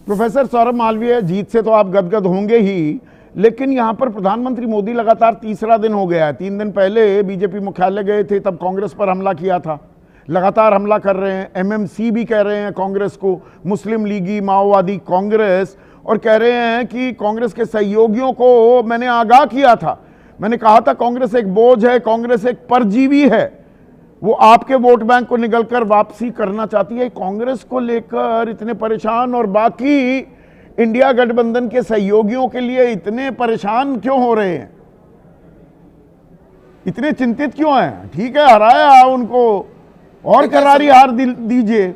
Professor Saurabh Malviya, जीत से तो आप गदगद होंगे ही, लेकिन यहां पर प्रधानमंत्री मोदी लगातार तीसरा दिन हो गया है। 3 दिन पहले बीजेपी मुख्यालय गए थे, तब कांग्रेस पर हमला किया था। लगातार हमला कर रहे हैं। एमएमसी भी कह रहे हैं कांग्रेस को, मुस्लिम लीगी, माओवादी कांग्रेस, और कह रहे हैं कि कांग्रेस के सहयोगियों को मैंने आगाह किया था। मैंने कहा था कांग्रेस एक बोझ है, कांग्रेस एक परजीवी है, वो आपके वोट बैंक को निगलकर वापसी करना चाहती है। कांग्रेस को लेकर इतने परेशान और बाकी इंडिया गठबंधन के सहयोगियों के लिए इतने परेशान क्यों हो रहे हैं, इतने चिंतित क्यों हैं? ठीक है, हराया उनको, और करारी हार दीजिए,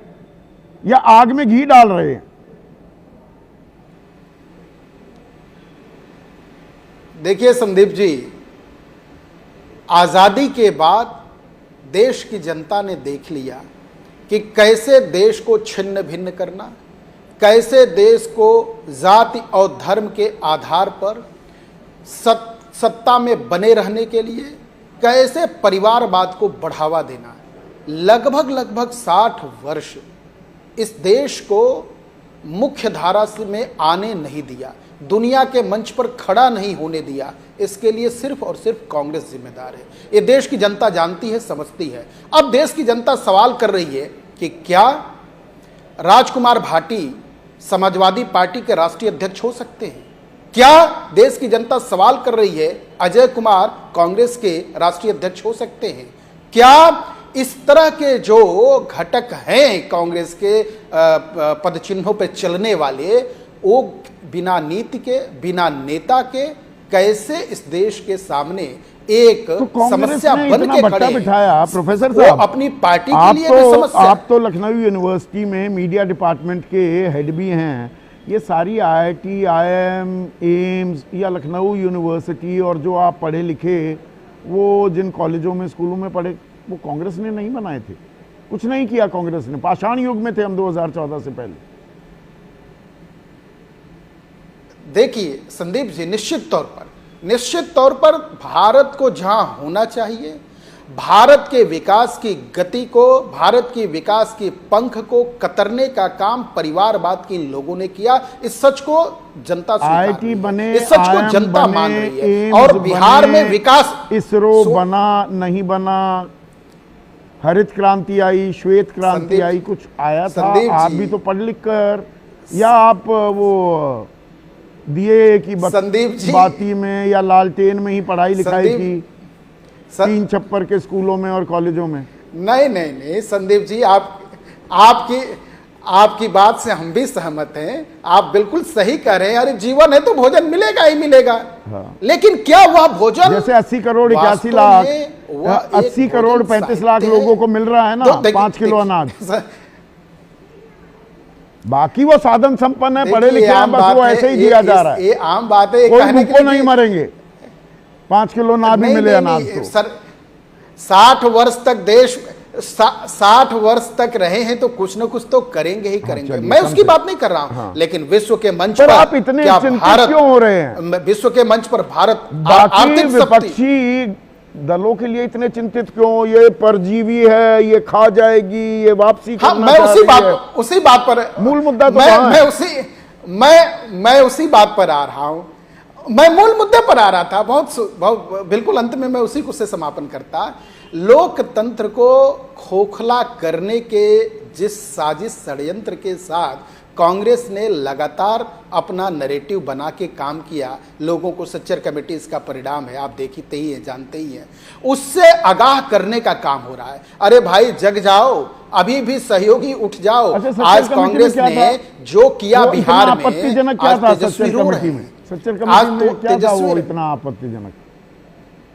या आग में घी डाल रहे हैं? देखिए संदीप जी, आजादी के बाद देश की जनता ने देख लिया कि कैसे देश को छिन्न भिन्न करना, कैसे देश को जाति और धर्म के आधार पर सत्ता में बने रहने के लिए कैसे परिवारवाद को बढ़ावा देना। लगभग 60 वर्ष इस देश को मुख्य धारा में आने नहीं दिया, दुनिया के मंच पर खड़ा नहीं होने दिया। इसके लिए सिर्फ और सिर्फ कांग्रेस जिम्मेदार है। ये देश की जनता जानती है, समझती है। अब देश की जनता सवाल कर रही है कि क्या राजकुमार भाटी समाजवादी पार्टी के राष्ट्रीय अध्यक्ष हो सकते हैं? क्या देश की जनता सवाल कर रही है अजय कुमार कांग्रेस के राष्ट्रीय अध्यक्ष हो सकते हैं? क्या इस तरह के जो घटक हैं कांग्रेस के पद चिन्हों पर चलने वाले, वो बिना नीति के, बिना नेता के कैसे इस देश के सामने एक तो समस्या बन के खड़े बिठाया? प्रोफेसर साहब, अपनी पार्टी के लिए भी समस्या। आप तो लखनऊ यूनिवर्सिटी में मीडिया डिपार्टमेंट के हेड भी हैं। ये सारी आईआईटी, आईआईएम, एम्स या लखनऊ यूनिवर्सिटी, और जो आप पढ़े लिखे, वो जिन कॉलेजों में, स्कूलों में पढ़े, वो कांग्रेस ने नहीं बनाए थे। कुछ नहीं किया कांग्रेस ने। पाषाण युग में थे हम 2014 से पहले। देखिए संदीप जी, निश्चित तौर पर भारत को जहां होना चाहिए, भारत के विकास की गति को, भारत की विकास की पंख को कतरने का काम परिवारवाद के लोगों ने किया। इस सच को जनता आईआईटी बने, इस सच को जनता मान रही है। और बिहार में विकास, इसरो बना नहीं बना, हरित क्रांति आई, श्वेत क्रांति आई, कुछ आया था? आप भी तो पढ़ लिख कर, या आप वो दिए की बाती में या लालटेन में ही पढ़ाई लिखाई की, 3 छप्पर के स्कूलों में और कॉलेजों में? नहीं संदीप जी, आपकी बात से हम भी सहमत हैं। आप बिल्कुल सही कह रहे हैं। अरे जीवन है तो भोजन मिलेगा ही मिलेगा। हाँ। लेकिन क्या वह भोजन, जैसे 80 करोड़ 81 लाख, 80 करोड़ 35 लाख लोगों को मिल रहा है ना 5 किलो अनाज, बाकी वो साधन संपन्न है, पढ़े लिखे हैं, बस वो ऐसे ही दिया जा रहा है। ये आम बात है, कोई भूखों नहीं मरेंगे 5 किलो ना भी मिले अनाज तो। सर 60 वर्ष तक देश 60 वर्ष तक रहे हैं तो कुछ न कुछ तो करेंगे ही करेंगे। मैं उसकी बात नहीं कर रहा हूं। हाँ। लेकिन विश्व के मंच पर आप इतने चिंतित क्यों हो रहे हैं? विश्व के मंच पर भारत आर्थिक विपक्षी दलों के लिए इतने चिंतित क्यों? ये परजीवी है, ये खा जाएगी, ये वापसी करना मैं उसी बात पर मूल मुद्दा तो मैं उसी बात पर आ रहा हूं। मैं मूल मुद्दे पर आ रहा था, बहुत बिल्कुल अंत में मैं उसी को से समापन करता। लोकतंत्र को खोखला करने के जिस साजिश षड्यंत्र के साथ कांग्रेस ने लगातार अपना नैरेटिव बना के काम किया, लोगों को सच्चर कमेटी इसका परिणाम है, आप देखते ही हैं, जानते ही हैं। उससे आगाह करने का काम हो रहा है। अरे भाई जग जाओ, अभी भी सहयोगी उठ जाओ। आज कांग्रेस ने जो किया बिहार में, आपत्तिजनक क्या था सच्चर कमेटी में? सच्चर कमेटी में क्या था वो इतना आपत्तिजनक?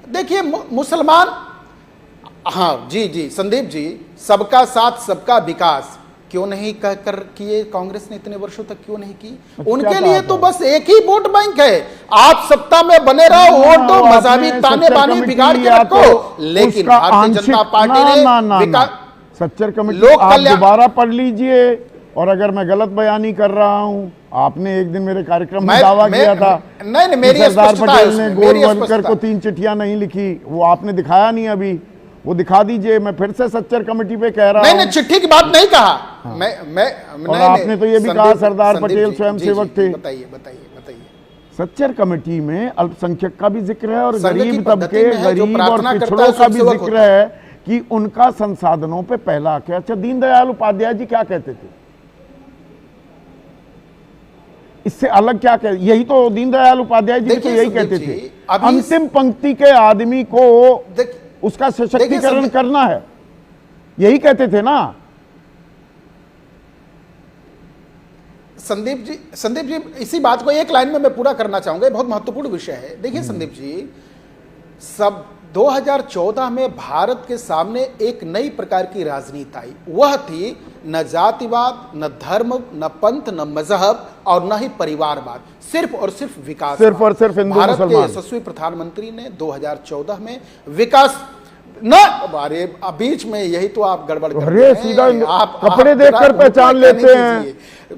देखिए मुसलमान, हाँ जी संदीप जी, सबका साथ सबका विकास क्यों नहीं कर किए कांग्रेस ने? इतने वर्षों तक क्यों नहीं की? उनके लिए तो बस एक ही वोट बैंक है। आप सत्ता में बने रहो, वोट दो, मजहबी ताने बाने बिगाड़ के रखो, लेकिन भारतीय जनता पार्टी ने सच्चर कमेटी आप दोबारा पढ़ लीजिए। और अगर मैं गलत बयानी कर रहा हूं, आपने एक दिन मेरे कार्यक्रम में दावा किया था नहीं, मेरी सरदार पटेल ने गोलवलकर को 3 चिट्ठियां नहीं लिखी, वो आपने दिखाया नहीं अभी। वो दिखा दीजिए। मैं फिर से सच्चर कमेटी पे कह रहा नहीं हूं। नहीं, चिट्ठी की बात नहीं कहा। मैं और आपने तो ये भी कहा सरदार पटेल स्वयंसेवक थे। बताइए बताइए बताइए। सच्चर कमेटी में अल्पसंख्यक का भी जिक्र है और संघ की गरीब पद्धति तबके, में है, जो गरीब और प्रार्थना करता पिछड़ों है, का भी स्वयंसेवक जिक्र होता है कि उनका संसाधनों पे पहला हक है। अच्छा, दीनदयाल उपाध्याय जी क्या कहते थे? इससे अलग क्या कह, यही तो दीनदयाल उपाध्याय जी भी तो यही कहते थे, अंतिम पंक्ति के आदमी को उसका सशक्तिकरण करना है, यही कहते थे ना। संदीप जी इसी बात को एक लाइन में मैं पूरा करना चाहूंगा, बहुत महत्वपूर्ण विषय है। देखिए संदीप जी, सब 2014 में भारत के सामने एक नई प्रकार की राजनीति आई। वह थी न जातिवाद, न धर्म, न पंथ, न मजहब और न ही परिवारवाद, सिर्फ और सिर्फ विकास। सिर्फ और सिर्फ हिंदू भारत के मुसलमान। यशस्वी प्रधानमंत्री ने 2014 में विकास न, अरे बीच में यही तो आप गड़बड़ कर रहे हैं। सीधा आप कपड़े देखकर पहचान लेते हैं,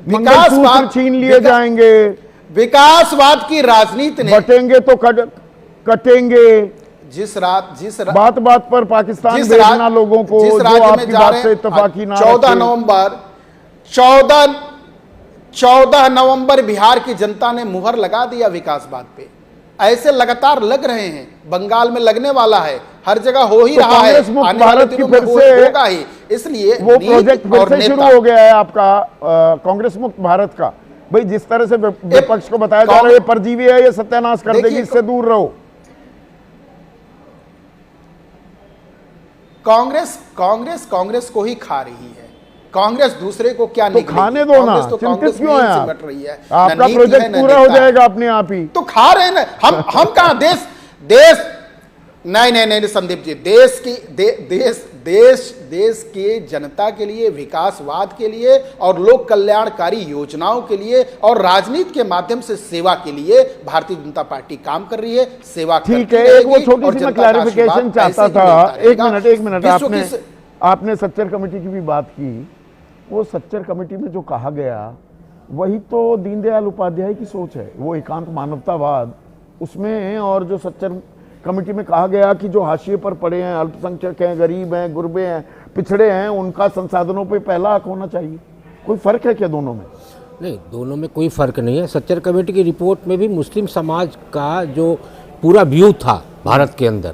मंगलसूत्र छीन लिए जाएंगे, विकासवाद की राजनीति ने बटेंगे तो कटेंगे, जिस बात बात पर पाकिस्तान भेजना लोगों को, जिस जो राज्य में आपकी जा बात रहे से इत्तेफाकी ना 14 नवंबर बिहार की जनता ने मुहर लगा दिया विकासवाद पे। ऐसे लगातार लग रहे हैं, बंगाल में लगने वाला है, हर जगह हो ही रहा है, आने वाले दिनों में होगा ही। इसलिए वो प्रोजेक्ट फिर से शुरू हो गया है आपका कांग्रेस मुक्त भारत का। भाई जिस तरह से विपक्ष को बताया जा रहा है ये परजीवी है, ये सत्यानाश कर देगी, इससे दूर रहो। कांग्रेस को ही खा रही है। कांग्रेस दूसरे को क्या तो खाने दो ना, चिंतित क्यों है आप? रही है, आपका प्रोजेक्ट पूरा हो जाएगा अपने आप ही। तो खा रहे हैं ना हम कहां देश नहीं संदीप जी, देश की जनता के लिए, विकासवाद के लिए और लोक कल्याणकारी योजनाओं के लिए और राजनीति के माध्यम से सेवा के लिए भारतीय जनता पार्टी काम कर रही है। सेवा ठीक है। एक वो छोटी सी मैं क्लैरिफिकेशन चाहता था, एक मिनट। आपने सच्चर कमेटी की भी बात की। वो सच्चर कमेटी में जो कहा गया वही तो दीनदयाल उपाध्याय की सोच है, वो एकांत मानवतावाद उसमें। और जो सच्चर कमेटी में कहा गया कि जो हाशिए पर पड़े हैं, अल्पसंख्यक हैं, गरीब हैं, गुरबे हैं, पिछड़े हैं, उनका संसाधनों पे पहला हक होना चाहिए। कोई फर्क है क्या दोनों में? नहीं, दोनों में कोई फर्क नहीं है। सच्चर कमेटी की रिपोर्ट में भी मुस्लिम समाज का जो पूरा व्यू था भारत के अंदर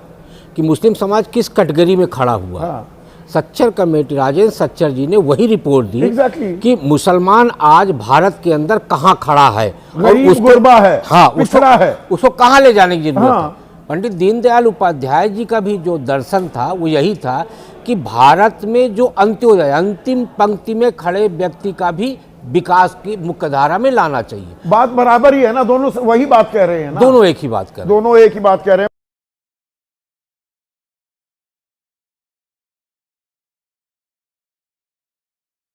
कि मुस्लिम समाज किस कैटेगरी में खड़ा हुआ। हाँ। सच्चर कमेटी, राजेंद्र सच्चर जी ने वही रिपोर्ट दी कि मुसलमान आज भारत के अंदर कहाँ खड़ा है, गरीब गुरबा है, हाँ, पिछड़ा है, उसको कहाँ ले जाने की जरूरत है। पंडित दीनदयाल उपाध्याय जी का भी जो दर्शन था वो यही था कि भारत में जो अंत्योदय, अंतिम पंक्ति में खड़े व्यक्ति का भी विकास की मुख्यधारा में लाना चाहिए। बात बराबर ही है ना, दोनों वही बात कह रहे हैं ना, दोनों एक ही बात कर रहे हैं।